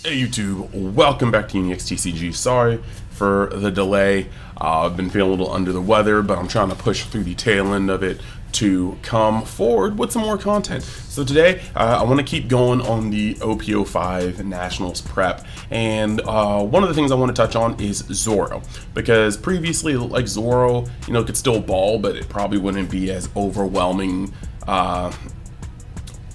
Hey YouTube, welcome back to UniXTCG. Sorry for the delay. I've been feeling a little under the weather, but I'm trying to push through the tail end of it to come forward with some more content. So today, I want to keep going on the OPO5 Nationals prep, and one of the things I want to touch on is Zoro, because previously, like Zoro, could still ball, but it probably wouldn't be as overwhelming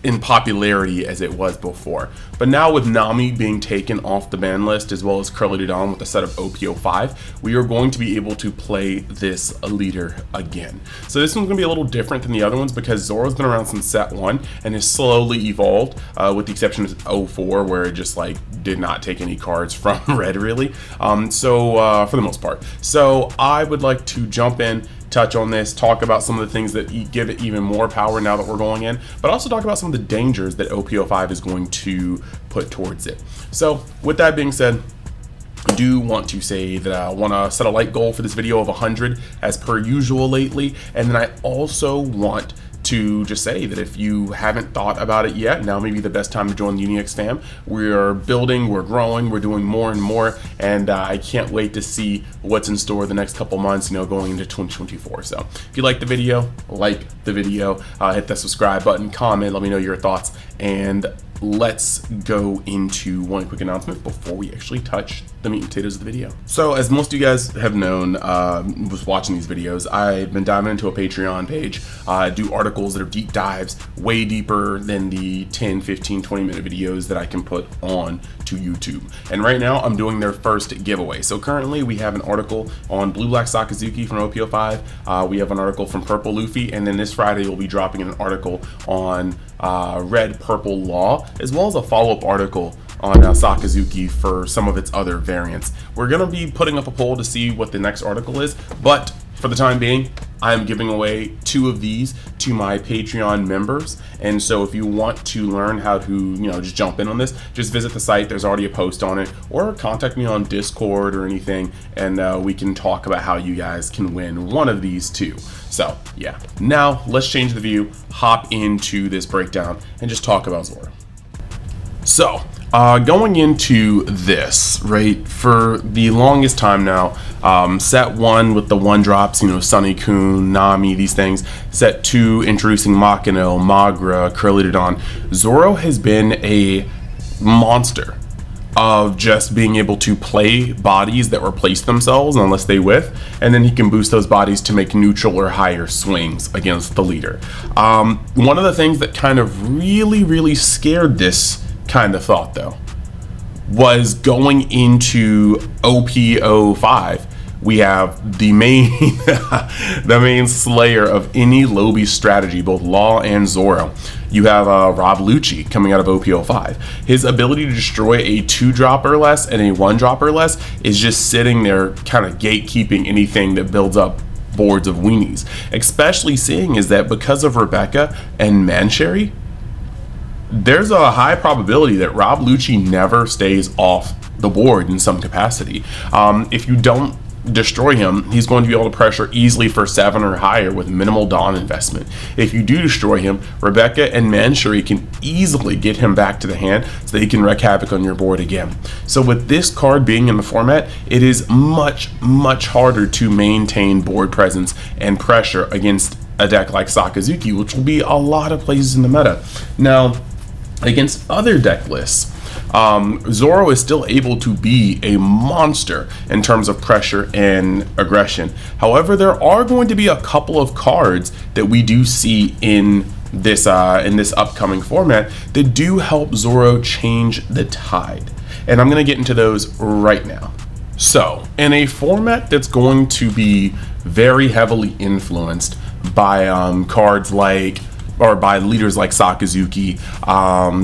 in popularity as it was before. But now with Nami being taken off the ban list, as well as Curly on with a set of OPO5, we are going to be able to play this leader again. So this one's going to be a little different than the other ones because Zoro's been around since set 1 and has slowly evolved, with the exception of 04 where it just did not take any cards from red really, for the most part. So I would like to jump in, touch on this, talk about some of the things that give it even more power now that we're going in, but also talk about some of the dangers that OPO5 is going to put towards it. So with that being said, I do want to say that I want to set a like goal for this video of 100 as per usual lately, and then I also want to just say that if you haven't thought about it yet, now may be the best time to join the UniX fam. We're building, we're growing, we're doing more and more, and I can't wait to see what's in store the next couple months, going into 2024. So if you like the video, hit that subscribe button, comment, let me know your thoughts, and let's go into one quick announcement before we actually touch the meat and potatoes of the video. So as most of you guys have known, was watching these videos, I've been diving into a Patreon page. I do articles that are deep dives, way deeper than the 10, 15, 20-minute videos that I can put on to YouTube. And right now I'm doing their first giveaway. So currently we have an article on Blue Black Sakazuki from OPO5. We have an article from Purple Luffy, and then this Friday we'll be dropping an article on Red Purple Law, as well as a follow-up article on Sakazuki for some of its other variants. We're going to be putting up a poll to see what the next article is, but for the time being, I'm giving away 2 of these to my Patreon members. And so if you want to learn how to, just jump in on this, just visit the site. There's already a post on it, or contact me on Discord or anything, and we can talk about how you guys can win one of these 2. So yeah, now let's change the view, hop into this breakdown, and just talk about Zoro. So going into this, right, for the longest time now, set 1 with the 1-drops, Sunny-kun, Nami, these things. Set 2 introducing Makino, Magra, Curly, Zoro has been a monster of just being able to play bodies that replace themselves unless they whiff, and then he can boost those bodies to make neutral or higher swings against the leader. One of the things that kind of really scared this kind of thought though was going into OPO5. We have the main the main slayer of any Lobby strategy, both Law and Zoro. You have Rob Lucci coming out of OPO5. His ability to destroy a 2-drop or less and a 1-drop or less is just sitting there kind of gatekeeping anything that builds up boards of weenies, especially seeing is that because of Rebecca and Mancherry, there's a high probability that Rob Lucci never stays off the board in some capacity. If you don't destroy him, he's going to be able to pressure easily for 7 or higher with minimal Dawn investment. If you do destroy him, Rebecca and Mancherry can easily get him back to the hand so that he can wreak havoc on your board again. So with this card being in the format, it is much harder to maintain board presence and pressure against a deck like Sakazuki, which will be a lot of places in the meta. Now, against other deck lists, Zoro is still able to be a monster in terms of pressure and aggression. However, there are going to be a couple of cards that we do see in this upcoming format that do help Zoro change the tide, and I'm going to get into those right now. So, in a format that's going to be very heavily influenced by cards by leaders like Sakazuki,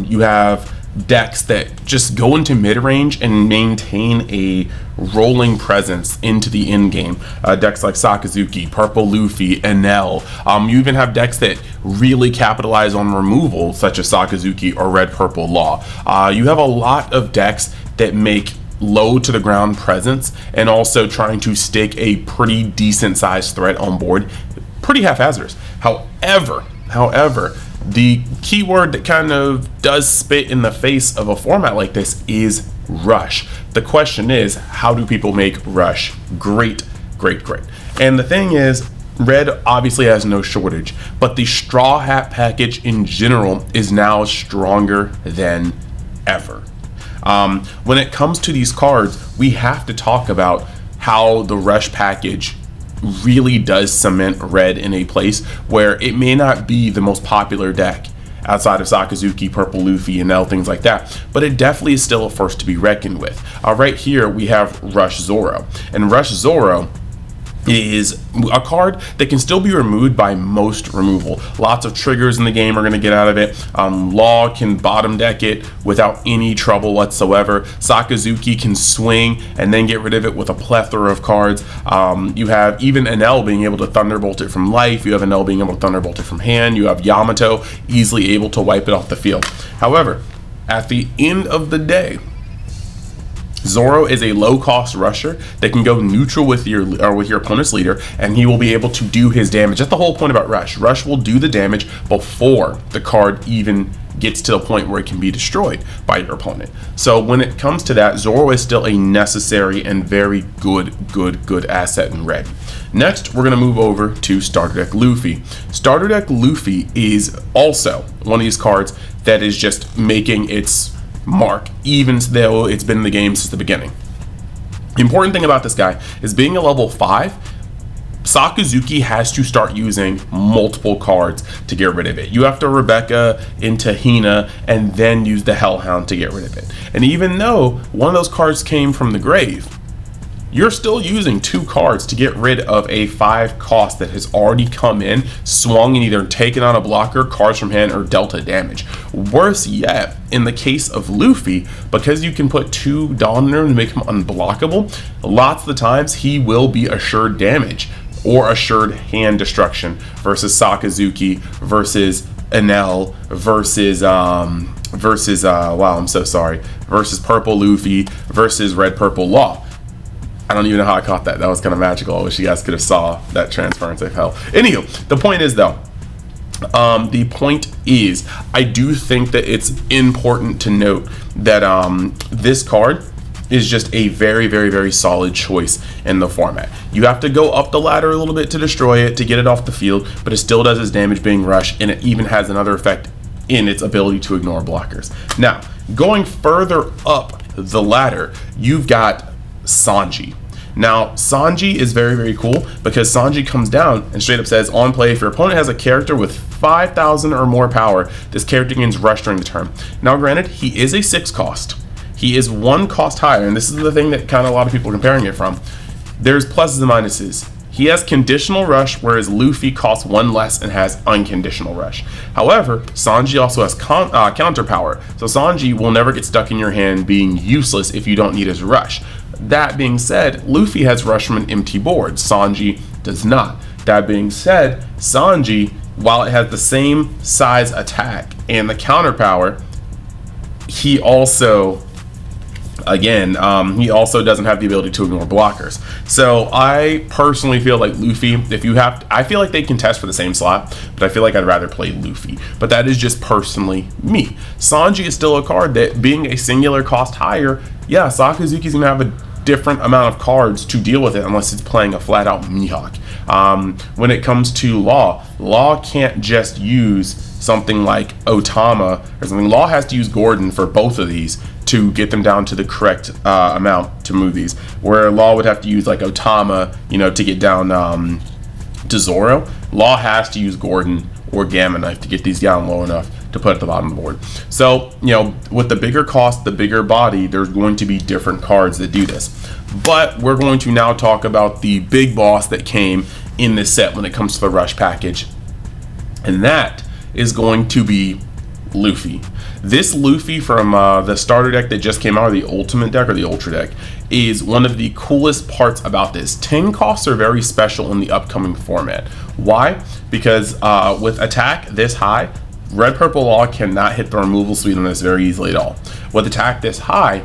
you have decks that just go into mid-range and maintain a rolling presence into the end game. Decks like Sakazuki, Purple Luffy, Enel. You even have decks that really capitalize on removal, such as Sakazuki or Red Purple Law. You have a lot of decks that make low to the ground presence and also trying to stick a pretty decent sized threat on board pretty haphazardous. However, the keyword that kind of does spit in the face of a format like this is Rush. The question is, how do people make Rush great, great, great? And the thing is, Red obviously has no shortage, but the Straw Hat package in general is now stronger than ever. When it comes to these cards, we have to talk about how the Rush package really does cement Red in a place where it may not be the most popular deck outside of Sakazuki, Purple Luffy, and L, things like that, but it definitely is still a force to be reckoned with. Right here we have Rush Zoro, and Rush Zoro is a card that can still be removed by most removal. Lots of triggers in the game are going to get out of it. Law can bottom deck it without any trouble whatsoever. Sakazuki can swing and then get rid of it with a plethora of cards. You have even Enel being able to thunderbolt it from life. You have Enel being able to thunderbolt it from hand. You have Yamato easily able to wipe it off the field. However, at the end of the day, Zoro is a low-cost rusher that can go neutral with your opponent's leader, and he will be able to do his damage. That's the whole point about Rush. Rush will do the damage before the card even gets to the point where it can be destroyed by your opponent. So when it comes to that, Zoro is still a necessary and very good asset in Red. Next, we're going to move over to Starter Deck Luffy. Starter Deck Luffy is also one of these cards that is just making its mark, even though it's been in the game since the beginning. The important thing about this guy is being a level 5, Sakazuki has to start using multiple cards to get rid of it. You have to Rebecca into Hina and then use the Hellhound to get rid of it. And even though one of those cards came from the grave, you're still using 2 cards to get rid of a 5 cost that has already come in, swung, and either taken on a blocker, cards from hand, or dealt a damage. Worse yet, in the case of Luffy, because you can put 2 Dawn in him to make him unblockable, lots of the times he will be assured damage or assured hand destruction versus Sakazuki, versus Enel, versus versus Purple Luffy, versus Red Purple Law. I don't even know how I caught that. That was kind of magical. I wish you guys could have saw that transference of hell. Anywho, the point is though, I do think that it's important to note that this card is just a very solid choice in the format. You have to go up the ladder a little bit to destroy it, to get it off the field, but it still does its damage being Rush, and it even has another effect in its ability to ignore blockers. Now, going further up the ladder, you've got Sanji. Now, Sanji is very cool because Sanji comes down and straight up says, on play, if your opponent has a character with 5,000 or more power, this character gains Rush during the turn. Now, granted, he is a 6 cost. He is 1 cost higher, and this is the thing that kind of a lot of people are comparing it from. There's pluses and minuses. He has conditional Rush, whereas Luffy costs 1 less and has unconditional Rush. However, Sanji also has counter power, so Sanji will never get stuck in your hand being useless if you don't need his Rush. That being said, Luffy has Rush from an empty board. Sanji does not. That being said, Sanji, while it has the same size attack and the counter power, he also doesn't have the ability to ignore blockers. So I personally feel like Luffy, I feel like they contest for the same slot, but I feel like I'd rather play Luffy. But that is just personally me. Sanji is still a card that, being a singular cost higher, yeah, Sakazuki's gonna have a different amount of cards to deal with it unless it's playing a flat out Mihawk. When it comes to Law can't just use something like Otama or something. Law has to use Gordon for both of these to get them down to the correct amount to move these, where Law would have to use like Otama, to get down to Zoro. Law has to use Gordon or Gamma Knife to get these down low enough to put at the bottom of the board. So, with the bigger cost, the bigger body, there's going to be different cards that do this. But we're going to now talk about the big boss that came in this set when it comes to the Rush package, and that is going to be Luffy. This Luffy from the starter deck that just came out, or the ultimate deck or the ultra deck, is one of the coolest parts about this. 10 costs are very special in the upcoming format. Why? Because with attack this high, Red Purple Law cannot hit the removal suite on this very easily at all. With attack this high,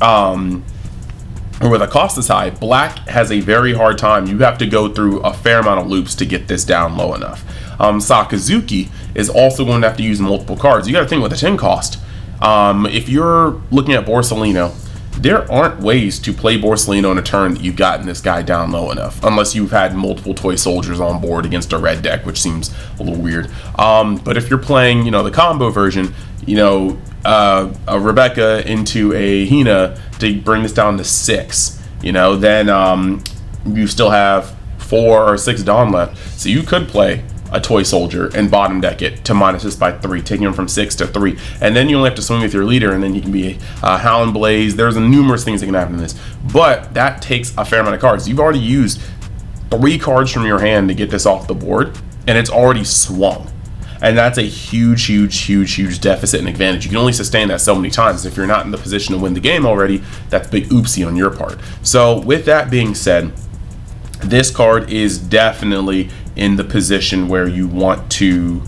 or with a cost this high, Black has a very hard time. You have to go through a fair amount of loops to get this down low enough. Sakazuki is also going to have to use multiple cards. You got to think with a 10 cost, If you're looking at Borsalino, there aren't ways to play Borsalino in a turn that you've gotten this guy down low enough, unless you've had multiple toy soldiers on board against a red deck, which seems a little weird. But if you're playing, you know, the combo version, you know, a Rebecca into a Hina to bring this down to 6, you know, then you still have 4 or 6 Dawn left, so you could play a toy soldier and bottom deck it to minus this by 3, taking him from 6 to 3, and then you only have to swing with your leader, and then you can be Howlin' Blaze. There's numerous things that can happen in this, but that takes a fair amount of cards. You've already used 3 cards from your hand to get this off the board, and it's already swung, and that's a huge deficit and advantage. You can only sustain that so many times. If you're not in the position to win the game already, that's a big oopsie on your part. So with that being said, this card is definitely in the position where you want to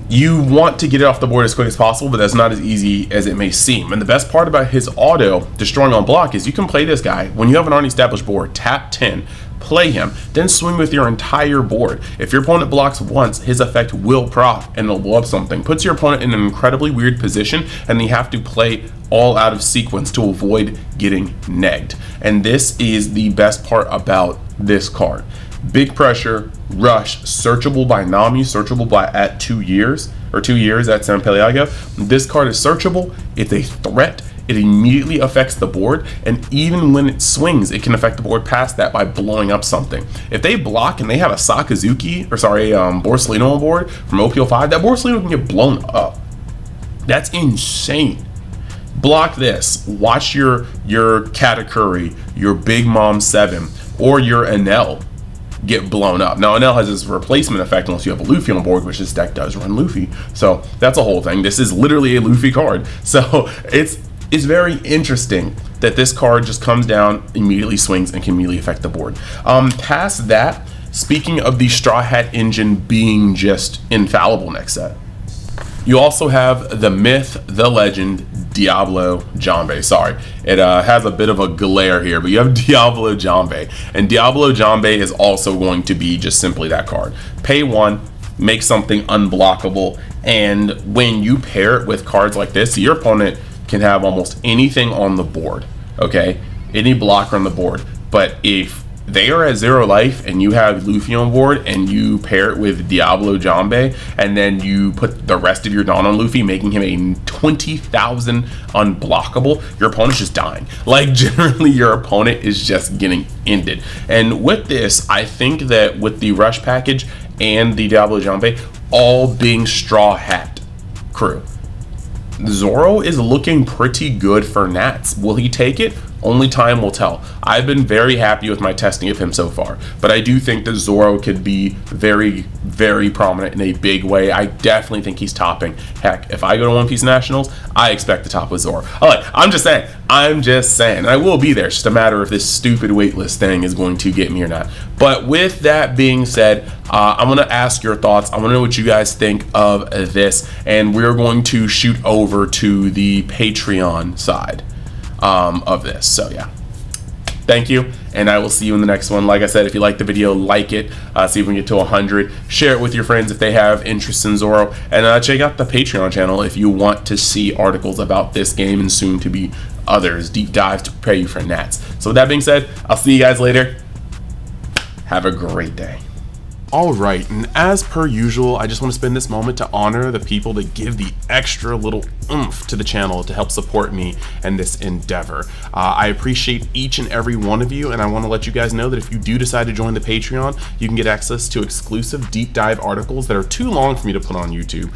get it off the board as quick as possible, but that's not as easy as it may seem. And the best part about his auto destroying on block is you can play this guy when you have an already established board, tap 10, play him, then swing with your entire board. If your opponent blocks once, his effect will proc and it'll blow up something. Puts your opponent in an incredibly weird position, and they have to play all out of sequence to avoid getting negged. And this is the best part about this card. Big pressure, rush, searchable by Nami, searchable by at 2 years, or 2 years at San Pelago. This card is searchable, it's a threat, it immediately affects the board, and even when it swings, it can affect the board past that by blowing up something. If they block and they have a Sakazuki, or sorry, Borsalino on board from OPO 5, that Borsalino can get blown up. That's insane. Block this, watch your Katakuri, your Big Mom 7, or your Enel get blown up. Now Enel has this replacement effect unless you have a Luffy on board, which this deck does run Luffy, so that's a whole thing. This is literally a Luffy card, so it's very interesting that this card just comes down, immediately swings, and can immediately affect the board. Past that, speaking of the Straw Hat engine being just infallible next set, you also have the myth, the legend, Diablo Jambe. Sorry, it has a bit of a glare here, but you have Diablo Jambe, and Diablo Jambe is also going to be just simply that card. Pay 1, make something unblockable, and when you pair it with cards like this, your opponent can have almost anything on the board, okay? Any blocker on the board. But if they are at 0 life and you have Luffy on board and you pair it with Diablo Jambe and then you put the rest of your Dawn on Luffy, making him a 20,000 unblockable, your opponent's just dying. Like, generally your opponent is just getting ended. And with this, I think that with the Rush package and the Diablo Jambe all being Straw Hat crew, Zoro is looking pretty good for Nats. Will he take it? Only time will tell. I've been very happy with my testing of him so far, but I do think that Zoro could be very prominent in a big way. I definitely think he's topping. Heck, if I go to One Piece Nationals, I expect to top with Zoro. I'm just saying. And I will be there. It's just a matter if this stupid waitlist thing is going to get me or not. But with that being said, I'm going to ask your thoughts. I want to know what you guys think of this, and we're going to shoot over to the Patreon side of this. So yeah, thank you, and I will see you in the next one. Like I said, if you like the video, like it, see if we can get to 100, share it with your friends if they have interest in Zoro, and check out the Patreon channel if you want to see articles about this game and soon to be others, deep dives to prepare you for Nats. So with that being said, I'll see you guys later. Have a great day. Alright, and as per usual, I just want to spend this moment to honor the people that give the extra little oomph to the channel to help support me in this endeavor. I appreciate each and every one of you, and I want to let you guys know that if you do decide to join the Patreon, you can get access to exclusive deep dive articles that are too long for me to put on YouTube.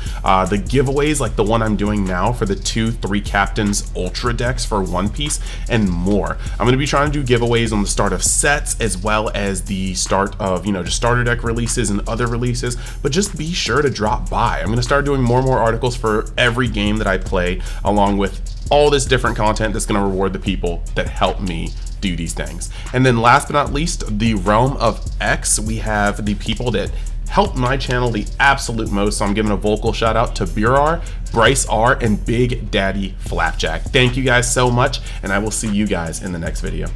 The giveaways like the one I'm doing now for the 2-3 Captains Ultra decks for One Piece, and more. I'm going to be trying to do giveaways on the start of sets as well as the start of, just starter deck releases and other releases, but just be sure to drop by. I'm going to start doing more and more articles for every game that I play, along with all this different content that's going to reward the people that help me do these things. And then last but not least, the realm of X, we have the people that help my channel the absolute most. So I'm giving a vocal shout out to Burar, Bryce R, and Big Daddy Flapjack. Thank you guys so much, and I will see you guys in the next video.